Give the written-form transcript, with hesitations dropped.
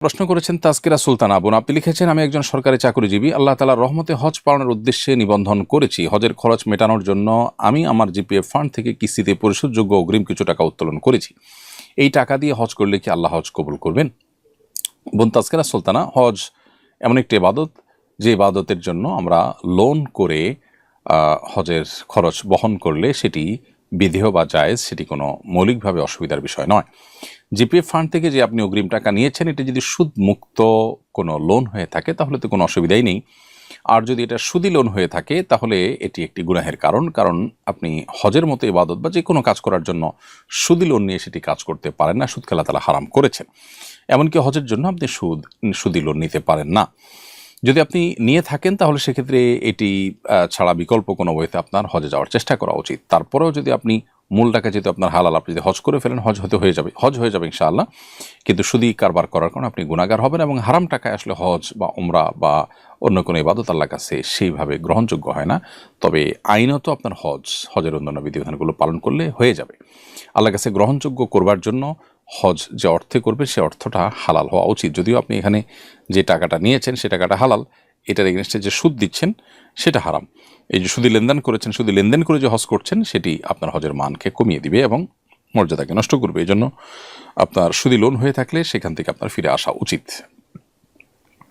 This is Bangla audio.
প্রশ্ন করেছেন তাজকিরা সুলতানা বোন। আপনি লিখেছেন, আমি একজন সরকারি চাকরিজীবী। আল্লাহ তাআলার রহমতে হজ পালনের উদ্দেশ্যে নিবন্ধন করেছি। হজের খরচ মেটানোর জন্য আমি আমার জিপিএফ ফান্ড থেকে কিস্তিতে পরিশোধযোগ্য অগ্রিম কিছু টাকা উত্তোলন করেছি। এই টাকা দিয়ে হজ করলে কি আল্লাহ হজ কবুল করবেন? বোন তাজকিরা সুলতানা, হজ এমন একটি ইবাদত যে ইবাদতের জন্য আমরা লোন করে হজের খরচ বহন করলে সেটি বিধেয় বা জায়েজ, সেটি কোনো মৌলিকভাবে অসুবিধার বিষয় নয়। জিপিএফ ফান্ড থেকে যে আপনি অগ্রিম টাকা নিয়েছেন, এটি যদি সুদমুক্ত কোনো লোন হয়ে থাকে তাহলে তো কোনো অসুবিধাই নেই। আর যদি এটা সুদি লোন হয়ে থাকে তাহলে এটি একটি গুনাহের কারণ আপনি হজের মতো ইবাদত বা যে কোনো কাজ করার জন্য সুদি লোন নিয়ে সেটি কাজ করতে পারেন না। সুদকে আল্লাহ তাআলা হারাম করেছেন। এমনকি হজের জন্য আপনি সুদি লোন নিতে পারেন না। যদি আপনি নিয়ে থাকেন তাহলে সেক্ষেত্রে এটি ছাড়া বিকল্প কোনো ওয়েতে আপনার হজে যাওয়ার চেষ্টা করা উচিত। তারপরেও যদি আপনি মূল টাকা যেহেতু আপনার হালাল, আপনি যদি হজ করে ফেলেন, হজ হয়ে যাবে ইনশাআল্লাহ। কিন্তু সুদি কারবার করার কারণে আপনি গুনাহগার হবেন এবং হারাম টাকায় আসলে হজ বা উমরা বা অন্য কোনো ইবাদত আল্লাহর কাছে সেইভাবে গ্রহণযোগ্য হয় না। তবে আইনত আপনার হজের অন্যান্য বিধিবিধানগুলো পালন করলে হয়ে যাবে। আল্লাহর কাছে গ্রহণযোগ্য করবার জন্য হজ যে অর্থে করবে সে অর্থটা হালাল হওয়া উচিত। যদিও আপনি এখানে যে টাকাটা নিয়েছেন সে টাকাটা হালাল, এটার এগেনস্টে যে সুদ দিচ্ছেন সেটা হারাম। এই যে সুদি লেনদেন করেছেন, সুদি লেনদেন করে যে হজ করছেন সেটি আপনার হজের মানকে কমিয়ে দিবে এবং মর্যাদাকে নষ্ট করবে। এই জন্য আপনার সুদি লোন হয়ে থাকলে সেখান থেকে আপনার ফিরে আসা উচিত।